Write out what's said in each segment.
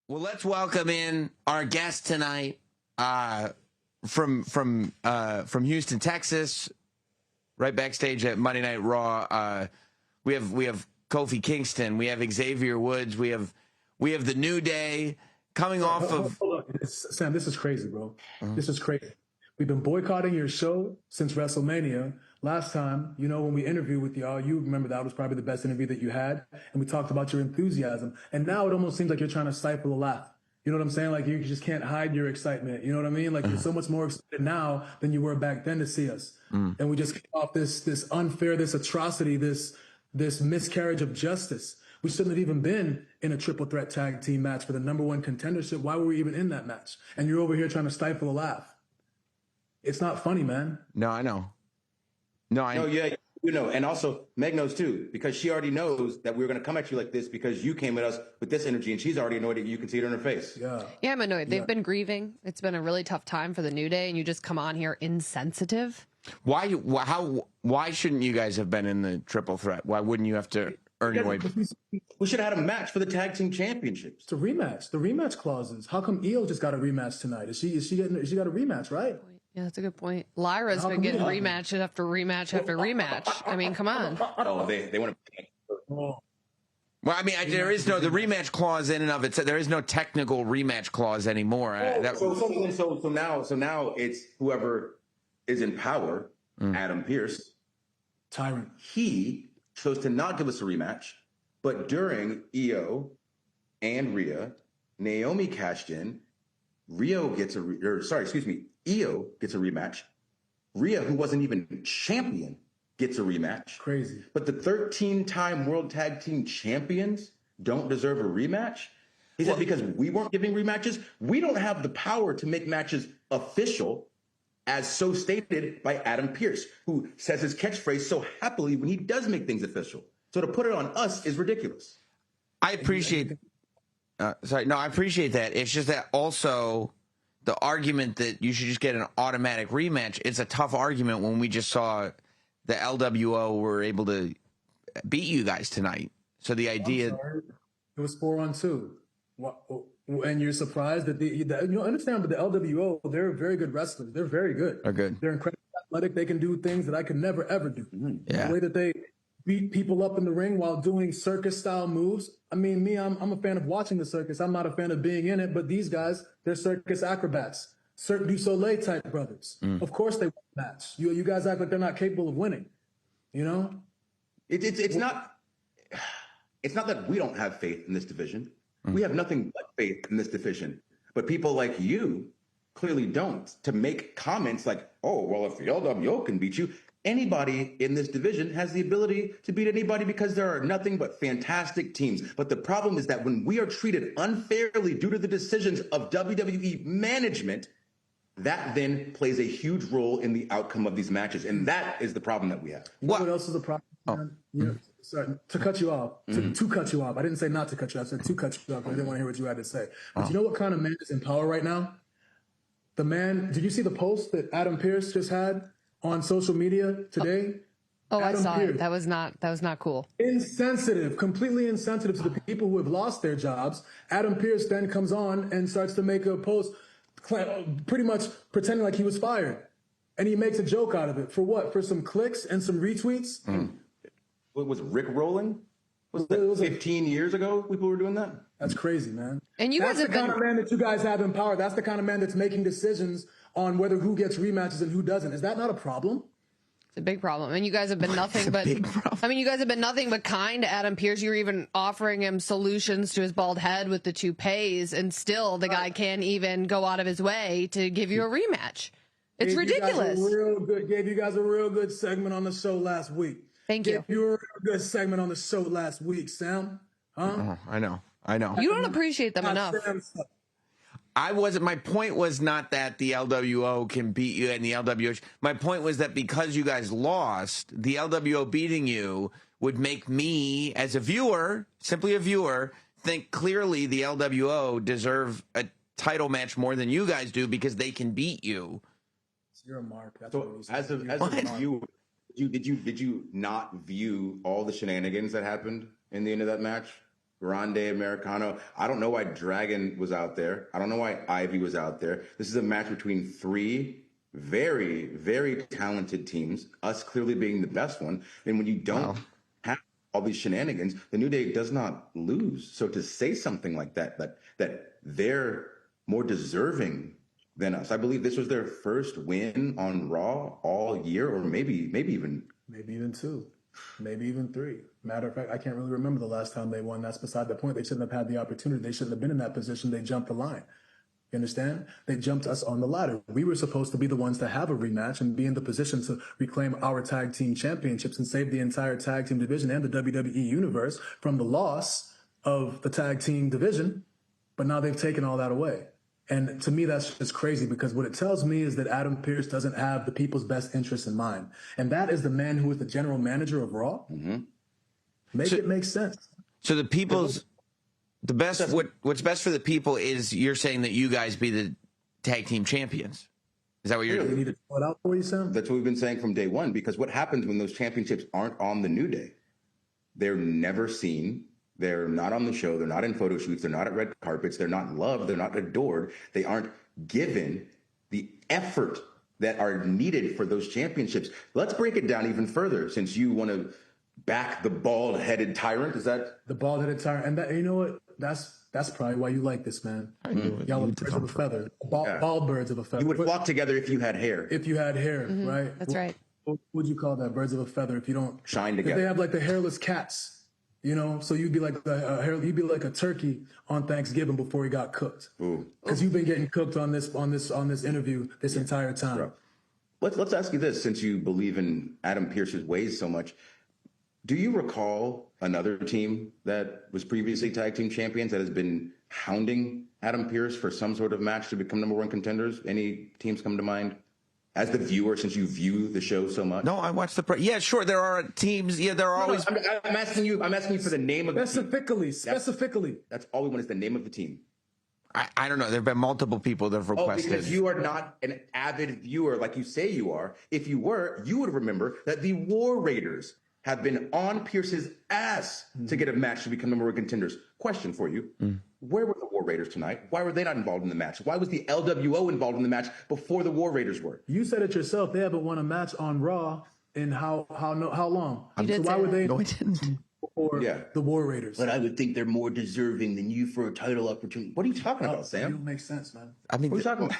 Well, let's welcome in our guest tonight from Houston, Texas, right backstage at Monday Night Raw. We have Kofi Kingston, we have Xavier Woods, we have the New Day coming off of. Hold on. Sam, this is crazy, bro. This is crazy. We've been boycotting your show since WrestleMania. Last time, when we interviewed with y'all, you remember that was probably the best interview that you had, and we talked about your enthusiasm. And now it almost seems like you're trying to stifle a laugh. You know what I'm saying? Like you just can't hide your excitement. You know what I mean? Like you're so much more excited now than you were back then to see us. And we just came off this unfair, this atrocity, this miscarriage of justice. We shouldn't have even been in a triple threat tag team match for the #1 contendership. Why were we even in that match? And you're over here trying to stifle a laugh. It's not funny, man. No, I know. Yeah, and also Meg knows too, because she already knows that we were going to come at you like this because you came at us with this energy, and she's already annoyed at you. You can see it on her face. Yeah, I'm annoyed. They've been grieving. It's been a really tough time for the New Day, and you just come on here insensitive. Why shouldn't you guys have been in the triple threat? Why wouldn't you have to earn your way? We should have had a match for the tag team championships. It's a rematch. The rematch clauses. How come Io just got a rematch tonight? She got a rematch, right? Yeah, that's a good point. Lyra's been getting rematch after rematch after rematch. I mean, come on. Oh, they want to. Well, I mean, there is no the rematch clause in and of itself. There is no technical rematch clause anymore. So now it's whoever is in power, Adam Pearce, tyrant. He chose to not give us a rematch, but during Io and Rhea, Naomi cashed in. Io gets a rematch. Rhea, who wasn't even champion, gets a rematch. Crazy. But the 13-time World Tag Team Champions don't deserve a rematch? He said because we weren't giving rematches, we don't have the power to make matches official, as so stated by Adam Pearce, who says his catchphrase so happily when he does make things official. So to put it on us is ridiculous. I appreciate I appreciate that. It's just that also the argument that you should just get an automatic rematch, it's a tough argument when we just saw the LWO were able to beat you guys tonight. So the idea... It was 4-on-2. And you're surprised that understand, but the LWO, they're very good wrestlers. They're very good. They're good. They're incredibly athletic. They can do things that I could never, ever do. Yeah. The way that they beat people up in the ring while doing circus-style moves. I mean, I'm a fan of watching the circus. I'm not a fan of being in it, but these guys, they're circus acrobats. Cirque du Soleil type brothers. Of course they win the match. You guys act like they're not capable of winning. It's not that we don't have faith in this division. We have nothing but faith in this division. But people like you clearly don't. To make comments like, oh, well, if the LWO can beat you, anybody in this division has the ability to beat anybody because there are nothing but fantastic teams. But the problem is that when we are treated unfairly due to the decisions of WWE management, that then plays a huge role in the outcome of these matches. And that is the problem that we have. What else is the problem? Sorry, to cut you off. To cut you off. I didn't say not to cut you off. I said to cut you off. I didn't want to hear what you had to say. But you know what kind of man is in power right now? The man, did you see the post that Adam Pearce just had on social media today? I saw it. That was not cool. Insensitive, completely insensitive to the people who have lost their jobs. Adam Pearce then comes on and starts to make a post pretty much pretending like he was fired. And he makes a joke out of it. For what? For some clicks and some retweets? What was Rick rolling? Was that 15 years ago people were doing that? That's crazy, man. And that's the kind of man that you guys have in power. That's the kind of man that's making decisions on who gets rematches and who doesn't. Is that not a problem? It's a big problem. And you guys have been nothing but, you guys have been nothing but kind to Adam Pearce. You're even offering him solutions to his bald head with the toupees, and still the guy can't even go out of his way to give you a rematch. It's ridiculous. Gave you guys a real good segment on the show last week. Thank you. Gave you a real good segment on the show last week, Sam. Huh? I know. You don't appreciate them enough. My point was not that the LWO can beat you and the LWO. My point was that because you guys lost, the LWO beating you would make me, as a viewer, simply a viewer, think clearly the LWO deserve a title match more than you guys do because they can beat you. You're a mark. That's so as a viewer, did you not view all the shenanigans that happened in the end of that match? Grande Americano. I don't know why Dragon was out there. I don't know why Ivy was out there. This is a match between three very, very talented teams, us clearly being the best one. And when you don't have all these shenanigans, the New Day does not lose. So to say something like that they're more deserving than us. I believe this was their first win on Raw all year, or maybe even two, maybe even three. Matter of fact, I can't really remember the last time they won. That's beside the point. They shouldn't have had the opportunity. They shouldn't have been in that position. They jumped the line. You understand? They jumped us on the ladder. We were supposed to be the ones to have a rematch and be in the position to reclaim our tag team championships and save the entire tag team division and the WWE universe from the loss of the tag team division. But now they've taken all that away. And to me, that's just crazy, because what it tells me is that Adam Pearce doesn't have the people's best interests in mind. And that is the man who is the general manager of Raw. Make it make sense. So the people's, the best, what's best for the people is, you're saying that you guys be the tag team champions. Is that what you're doing? You need to pull it out for you, Sam? That's what we've been saying from day one, because what happens when those championships aren't on the New Day? They're never seen. They're not on the show. They're not in photo shoots. They're not at red carpets. They're not loved. They're not adored. They aren't given the effort that are needed for those championships. Let's break it down even further, since you want to back the bald-headed tyrant. Is that the bald-headed tyrant? And that, you know what? That's probably why you like this, man. Y'all are birds of a feather. Bald birds of a feather. You would flock together if you had hair. If you had hair, right? That's right. What would you call that? Birds of a feather. If you don't shine together. If they have like the hairless cats. You know, so you'd be like you'd be like a turkey on Thanksgiving before he got cooked. Because you've been getting cooked on this interview this entire time. Right. Let's ask you this, since you believe in Adam Pearce's ways so much. Do you recall another team that was previously tag team champions that has been hounding Adam Pearce for some sort of match to become number one contenders? Any teams come to mind? As the viewer, since you view the show so much. No, I watch the. Yeah, sure. There are teams. Yeah, there are always. I'm asking you. I'm asking you for the name of specifically. The team. Specifically. That's all we want, is the name of the team. I don't know. There have been multiple people that have requested. Because you are not an avid viewer like you say you are. If you were, you would remember that the War Raiders have been on Pearce's ass to get a match to become number one contenders. Question for you. Where were the War Raiders tonight? Why were they not involved in the match? Why was the LWO involved in the match before the War Raiders were? You said it yourself. They haven't won a match on Raw in how long? So why were they? No, I didn't. Or the War Raiders? But I would think they're more deserving than you for a title opportunity. What are you talking about, Sam? It don't make sense, man. I mean, what are you talking about?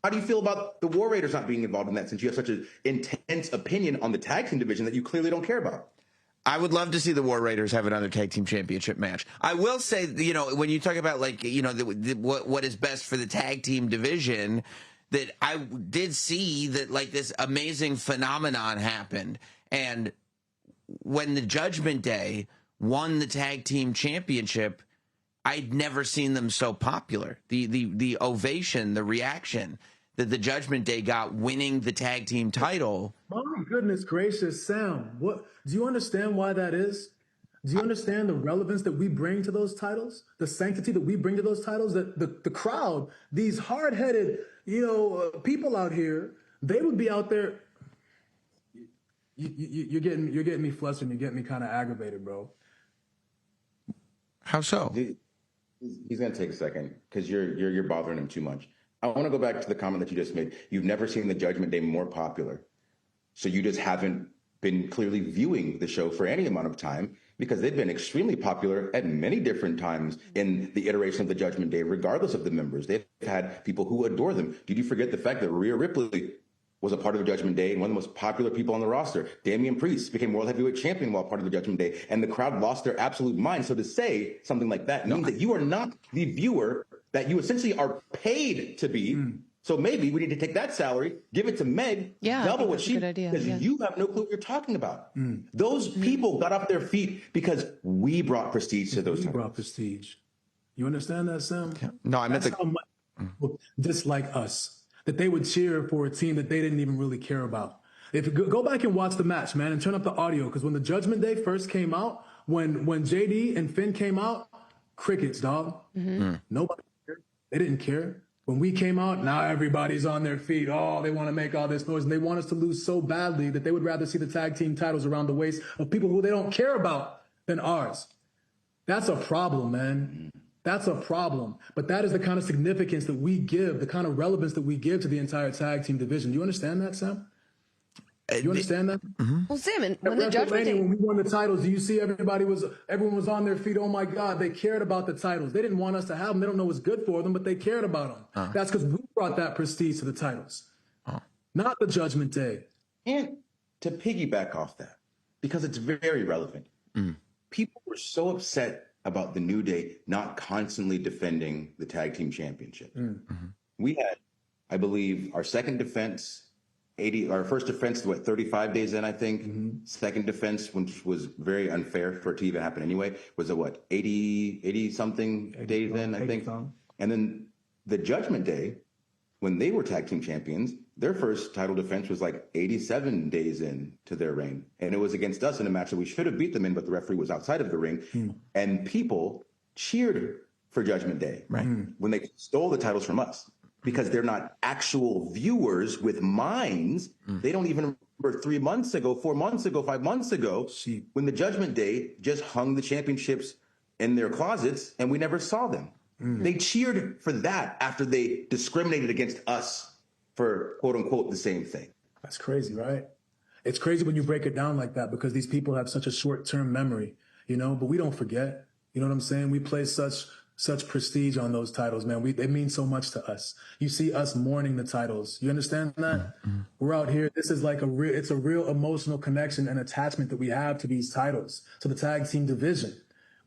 How do you feel about the War Raiders not being involved in that, since you have such an intense opinion on the tag team division that you clearly don't care about? I would love to see the War Raiders have another tag team championship match. I will say, you know, when you talk about, like, you know, what is best for the tag team division, that I did see that, like, this amazing phenomenon happened. And when the Judgment Day won the tag team championship, I'd never seen them so popular. The ovation, the reaction that the Judgment Day got winning the tag team title. My goodness gracious, Sam. What do you understand why that is? Do you understand the relevance that we bring to those titles? The sanctity that we bring to those titles? That the crowd, these hard-headed, people out here, they would be out there. You're getting me flustered. You're getting me kind of aggravated, bro. How so? He's gonna take a second, because you're bothering him too much. I want to go back to the comment that you just made. You've never seen the Judgment Day more popular. So you just haven't been clearly viewing the show for any amount of time, because they've been extremely popular at many different times in the iteration of the Judgment Day, regardless of the members. They've had people who adore them. Did you forget the fact that Rhea Ripley was a part of the Judgment Day and one of the most popular people on the roster? Damian Priest became World Heavyweight Champion while part of the Judgment Day, and the crowd lost their absolute mind. So to say something like that means that you are not the viewer that you essentially are paid to be. So maybe we need to take that salary, give it to Meg, double what she, because you have no clue what you're talking about. Those people got off their feet because we brought prestige to those. We brought prestige. You understand that, Sam? No, I meant how much people dislike us, that they would cheer for a team that they didn't even really care about. If you go back and watch the match, man, and turn up the audio, because when the Judgment Day first came out, when JD and Finn came out, crickets, dog. Nobody cared. They didn't care. When we came out, now everybody's on their feet. Oh, they want to make all this noise. And they want us to lose so badly that they would rather see the tag team titles around the waist of people who they don't care about than ours. That's a problem, man. That's a problem. But that is the kind of significance that we give, the kind of relevance that we give to the entire tag team division. Do you understand that, Sam? You understand that? Well, Sam, and when At the Judgment WrestleMania, Day, when we won the titles, do you see everyone was on their feet? Oh my God, they cared about the titles. They didn't want us to have them. They don't know what's good for them, but they cared about them. That's because we brought that prestige to the titles, not the Judgment Day. And to piggyback off that, because it's very relevant, people were so upset about the New Day not constantly defending the tag team championship. We had, I believe, our second defense. Our first defense, 35 days in, I think. Second defense, which was very unfair for it to even happen anyway, was 80 something days in, I think. And then the Judgment Day, when they were tag team champions, their first title defense was 87 days in to their reign. And it was against us in a match that we should have beat them in, but the referee was outside of the ring. And people cheered for Judgment Day when they stole the titles from us. Because they're not actual viewers with minds. They don't even remember 3 months ago, 4 months ago, 5 months ago, when the Judgment Day just hung the championships in their closets and we never saw them. They cheered for that after they discriminated against us for quote unquote the same thing. That's crazy, right? It's crazy when you break it down like that because these people have such a short-term memory, but we don't forget. You know what I'm saying? We place such prestige on those titles, man. They mean so much to us. You see us mourning the titles. You understand that? We're out here. This is it's a real emotional connection and attachment that we have to these titles, to the tag team division.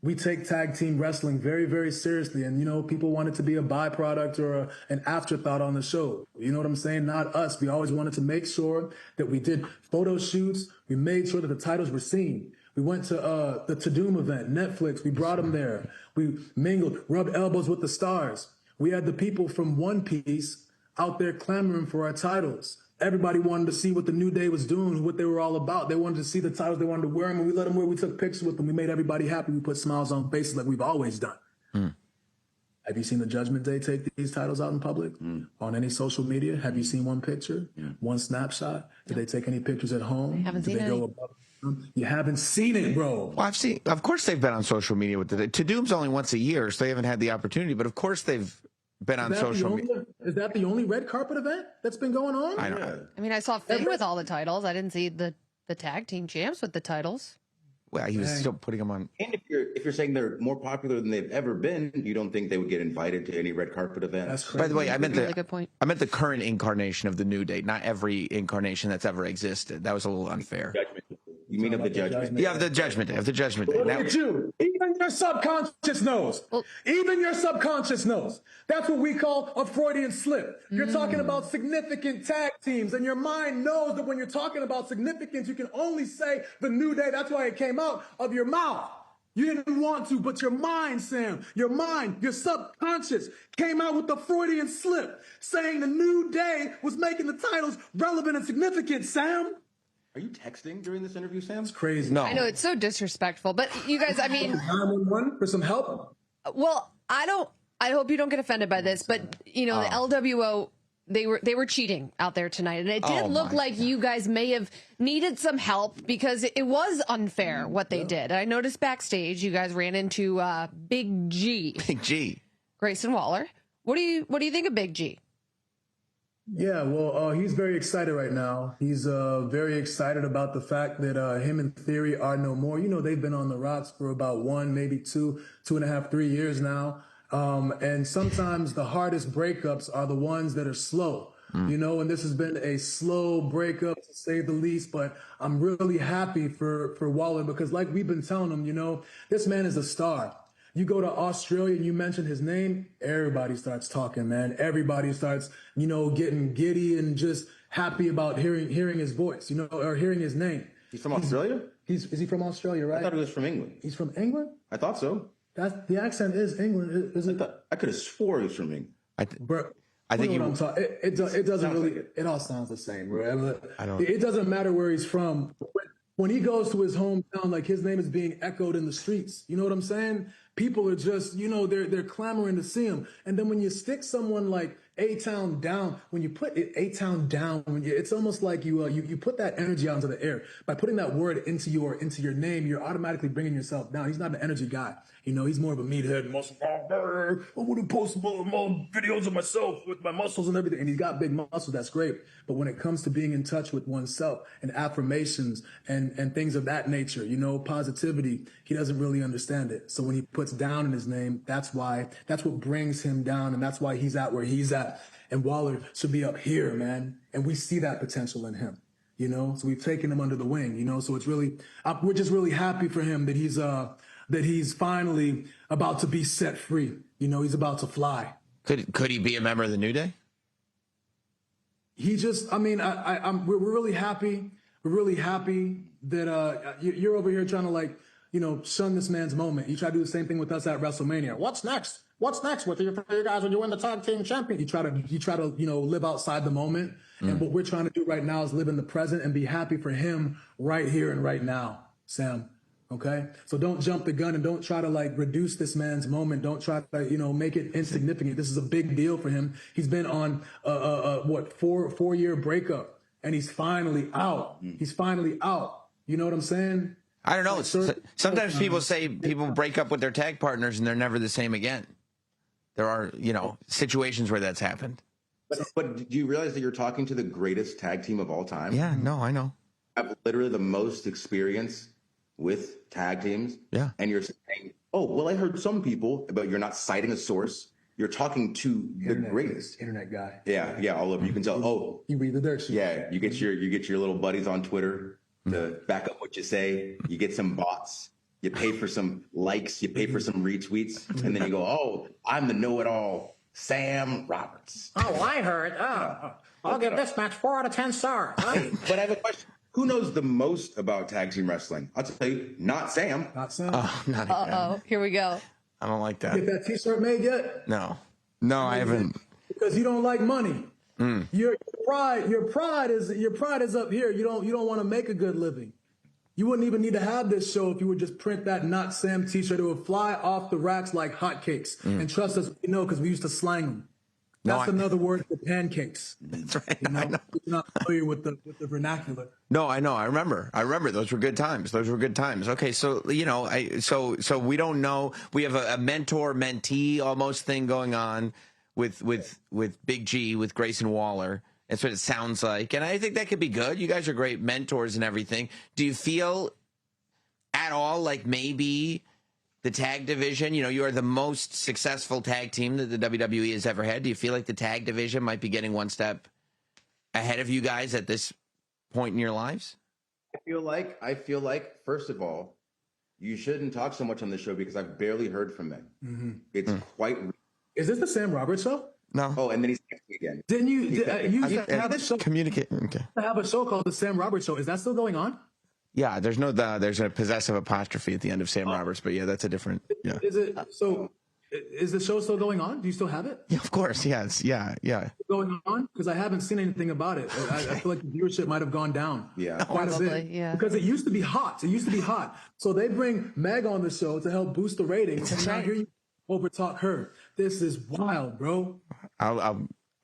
We take tag team wrestling very, very seriously. And, people want it to be a byproduct or an afterthought on the show. You know what I'm saying? Not us. We always wanted to make sure that we did photo shoots. We made sure that the titles were seen. We went to the Tudum event, Netflix. We brought them there. We mingled, rubbed elbows with the stars. We had the people from One Piece out there clamoring for our titles. Everybody wanted to see what the New Day was doing, what they were all about. They wanted to see the titles. They wanted to wear them, and we let them wear. We took pictures with them. We made everybody happy. We put smiles on faces like we've always done. Have you seen the Judgment Day take these titles out in public? On any social media? Have you seen one picture? One snapshot? Did they take any pictures at home? Haven't Did seen they any. go above? You haven't seen it, bro. Well, of course they've been on social media with it. Tudum's only once a year, so they haven't had the opportunity, but of course they've been on social media. Is that the only red carpet event that's been going on? I don't know. I mean, I saw Finn with all the titles. I didn't see the tag team champs with the titles. Well, he was still putting them on. And if you're saying they're more popular than they've ever been, you don't think they would get invited to any red carpet event? That's crazy. By the way, I meant Really good point. I meant the current incarnation of the New Day, not every incarnation that's ever existed. That was a little unfair. You mean of the Judgment? Yeah, of the Judgment Day. Look Now, at you. Even your subconscious knows. Even your subconscious knows. That's what we call a Freudian slip. You're talking about significant tag teams, and your mind knows that when you're talking about significance, you can only say the New Day. That's why it came out of your mouth. You didn't want to, but your mind, Sam, your subconscious came out with the Freudian slip, saying the New Day was making the titles relevant and significant, Sam. Are you texting during this interview, Sam? It's crazy. no. I know it's so disrespectful, but you guys, I mean, 911 for some help. well, I hope you don't get offended by this, but the LWO, they were cheating out there tonight, and it did look like you guys may have needed some help because it was unfair what they did. I noticed backstage you guys ran into Big G, Big G. Grayson Waller. What do you think of Big G? Yeah, well, he's very excited right now. He's very excited about the fact that him and Theory are no more. They've been on the rocks for about 1, maybe 2.5, 3 years now. And sometimes the hardest breakups are the ones that are slow, and this has been a slow breakup to say the least, but I'm really happy for Waller because like we've been telling him, this man is a star. You go to Australia and you mention his name, everybody starts talking, man. Everybody starts, getting giddy and just happy about hearing his voice, or hearing his name. He's from Australia? Is he from Australia, right? I thought he was from England. He's from England? I thought so. The accent is England, isn't it? I could have swore he was from England. Bro, I think you know what I'm talking. It doesn't really. It all sounds the same, bro. It doesn't matter where he's from. When he goes to his hometown, like his name is being echoed in the streets. You know what I'm saying? People are just, they're clamoring to see him. And then when you stick someone like A-Town down, when you put A-Town down, it's almost like you put that energy out into the air. By putting that word into your name, you're automatically bringing yourself down. He's not an energy guy. You know, he's more of a meathead, muscle. I want to post more videos of myself with my muscles and everything. And he's got big muscles. That's great. But when it comes to being in touch with oneself and affirmations and things of that nature, you know, positivity, he doesn't really understand it. So when he puts down in his name, that's what brings him down. And that's why he's at where he's at. And Waller should be up here, man. And we see that potential in him, you know? So we've taken him under the wing, you know? So it's really, we're just really happy for him that he's finally about to be set free. You know, he's about to fly. Could he be a member of the New Day? He just, I mean, we're really happy. We're really happy that you're over here trying to, like, you know, shun this man's moment. You try to do the same thing with us at WrestleMania. What's next? What's next with you guys when you win the tag team champion? You try to, you know, live outside the moment. And what we're trying to do right now is live in the present and be happy for him right here and right now, Sam. Okay? So don't jump the gun and don't try to, like, reduce this man's moment. Don't try to, you know, make it insignificant. This is a big deal for him. He's been on four-year breakup, and he's finally out. He's finally out. You know what I'm saying? I don't know. Sometimes people say people break up with their tag partners and they're never the same again. There are, you know, situations where that's happened. But do you realize that you're talking to the greatest tag team of all time? Yeah, no, I know. I have literally the most experience with tag teams. Yeah. And you're saying, oh, well, I heard some people, but you're not citing a source. You're talking to the greatest internet guy. Yeah, all over. You can tell. Oh, you read the dirt sheet. Yeah, you get your little buddies on Twitter to back up what you say. You get some bots. You pay for some likes. You pay for some retweets, and then you go, "Oh, I'm the know-it-all, Sam Roberts." Oh, I heard. I'll give this match 4 out of 10 stars. But I have a question. Who knows the most about tag team wrestling? I'll tell you, not Sam. Not Sam. Oh, not again. Uh-oh, here we go. I don't like that. Get that T-shirt made yet? No, I haven't. Because you don't like money. Your pride is up here. You don't want to make a good living. You wouldn't even need to have this show if you would just print that Not Sam T-shirt. It would fly off the racks like hotcakes. And trust us, you know, because we used to slang them. That's another word for pancakes. That's right. You know? You're not familiar with the vernacular. No, I know. I remember. Those were good times. Okay, so you know, so we don't know. We have a mentor mentee almost thing going on with Big G, with Grayson Waller. That's what it sounds like, and I think that could be good. You guys are great mentors and everything. Do you feel at all like maybe the tag division, you know, you are the most successful tag team that the WWE has ever had. Do you feel like the tag division might be getting one step ahead of you guys at this point in your lives? I feel like, first of all, you shouldn't talk so much on the show because I've barely heard from them. It's quite. Is this the Sam Roberts show? No. Oh, and then he's texting again. Didn't you have a show? Communicate. Okay. Have a show called the Sam Roberts Show. Is that still going on? Yeah, there's a possessive apostrophe at the end of Sam Roberts, but yeah, that's a different. Yeah. Is it so? Is the show still going on? Do you still have it? Yeah, of course. Yes. Yeah. Going on? Because I haven't seen anything about it. I feel like the viewership might have gone down. Yeah. Quite a bit. Yeah. Because it used to be hot. So they bring Meg on the show to help boost the ratings. And now here you overtalk her. This is wild, bro.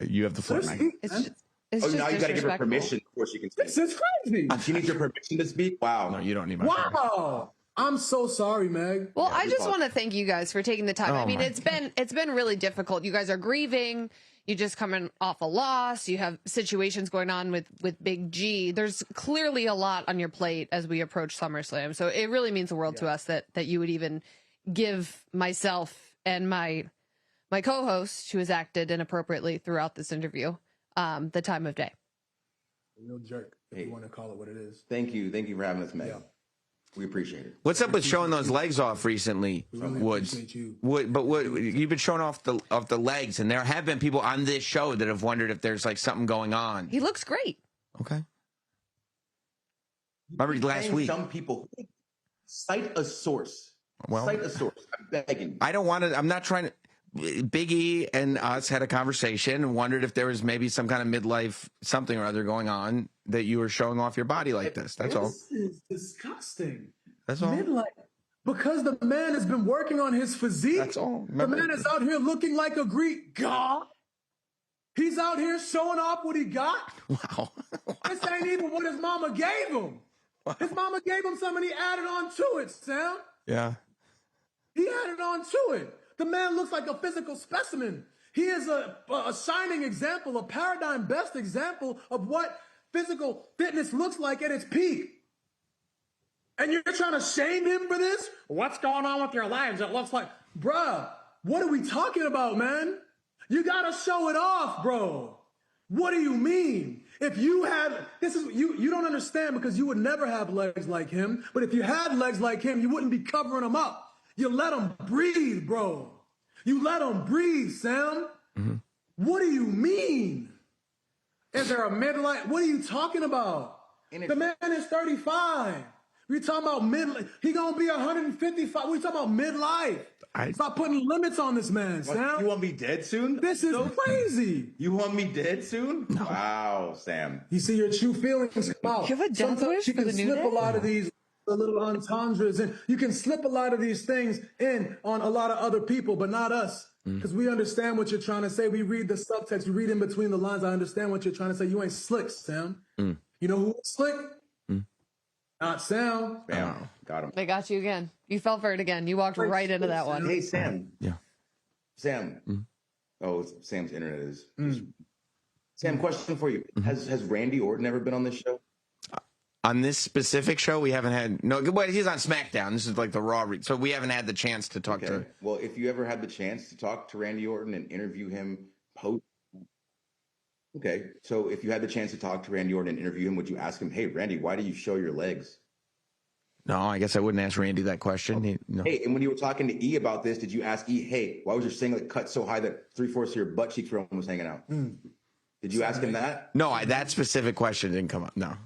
You have the floor, Meg. It's Oh, just now you got to give her disrespectful. permission. Of course, you can speak. This is crazy. She needs your permission to speak. Wow. No, you don't need my permission. Wow. I'm so sorry, Meg. Well, I just want to thank you guys for taking the time. Oh, I mean, my it's been really difficult. You guys are grieving. You just coming off a loss. You have situations going on with Big G. There's clearly a lot on your plate as we approach SummerSlam. So it really means the world to us that you would even give myself and my co-host, who has acted inappropriately throughout this interview, the time of day. A real jerk, if you want to call it what it is. Thank you for having us, Meg. We appreciate it. What's up with showing those legs off recently, Really Woods? appreciate you. But you've been showing off the legs, and there have been people on this show that have wondered if there's like something going on. He looks great. Okay. Remember last week? Some people cite a source. Well, Cite a source. I'm begging. I don't want to. I'm not trying to. Big E and us had a conversation and wondered if there was maybe some kind of midlife something or other going on that you were showing off your body like this. That's all. This is disgusting. That's all. Midlife. Because the man has been working on his physique. That's all. The Remember- man is out here looking like a Greek god. He's out here showing off what he got. Wow. This ain't even what his mama gave him. His mama gave him something and he added on to it, Sam. Yeah. He added on to it. The man looks like a physical specimen. He is a shining example, a paradigm best example of what physical fitness looks like at its peak. And you're trying to shame him for this? What's going on with your legs? It looks like. Bruh, what are we talking about, man? You gotta show it off, bro. What do you mean? If you had, you don't understand because you would never have legs like him. But if you had legs like him, you wouldn't be covering them up. You let him breathe, bro. You let him breathe, Sam. Mm-hmm. What do you mean? Is there a midlife? What are you talking about? The man is 35. We talking about mid. He gonna be 155. We talking about midlife. Stop putting limits on this man, Sam. You want me dead soon? This is crazy. You want me dead soon? No. Wow, Sam. You see your true feelings come out. You have a death Sometimes wish you for can the new slip day? a lot of these little entendres, and you can slip a lot of these things in on a lot of other people, but not us. Because we understand what you're trying to say. We read the subtext. We read in between the lines. I understand what you're trying to say. You ain't slick, Sam. You know who is slick? Not Sam. Bam. Got him. They got you again. You fell for it again. You walked right into that one. Hey, Sam. Yeah. Sam. Oh, Sam's internet is. Sam, question for you. Has Randy Orton ever been on this show? On this specific show, we haven't had well, he's on SmackDown. This is like the Raw, so we haven't had the chance to talk to. Well, if you ever had the chance to talk to Randy Orton and interview him post. Okay, so if you had the chance to talk to Randy Orton and interview him, would you ask him, "Hey, Randy, why do you show your legs?" No, I guess I wouldn't ask Randy that question. No. Hey, and when you were talking to E about this, did you ask E, "Hey, why was your singlet cut so high that 3/4 of your butt cheeks were almost hanging out?" Did you ask him that? No, that specific question didn't come up. No.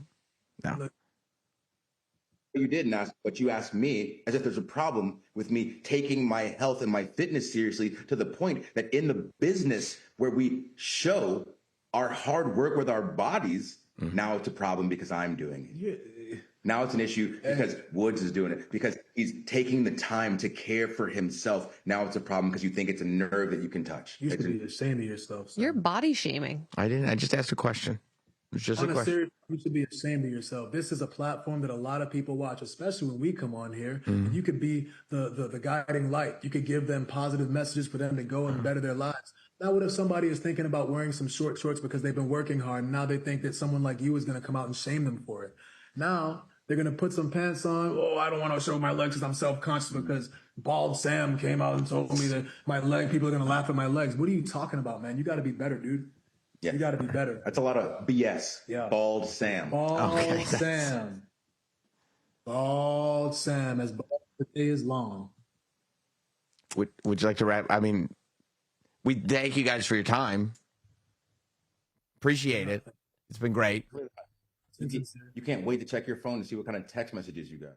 You didn't ask, but you asked me as if there's a problem with me taking my health and my fitness seriously to the point that in the business where we show our hard work with our bodies, now it's a problem because I'm doing it. Now it's an issue because Woods is doing it, because he's taking the time to care for himself. Now it's a problem because you think it's a nerve that you can touch. You should be ashamed of yourself. Sam. You're body shaming. I didn't. I just asked a question. It was just a On a question. serious, you should be ashamed of yourself. This is a platform that a lot of people watch, especially when we come on here. And you could be the guiding light. You could give them positive messages for them to go and better their lives. Now, what if somebody is thinking about wearing some short shorts because they've been working hard, and now they think that someone like you is going to come out and shame them for it? Now they're going to put some pants on. Oh, I don't want to show my legs because I'm self-conscious because Bald Sam came out and told me that people are going to laugh at my legs. What are you talking about, man? You got to be better, dude. Yeah. You got to be better. That's a lot of BS. Yeah. Bald Sam. Bald Sam. Bald Sam, as bald as the day is long. Would you like to wrap? I mean, we thank you guys for your time. Appreciate it. It's been great. You can't wait to check your phone to see what kind of text messages you got.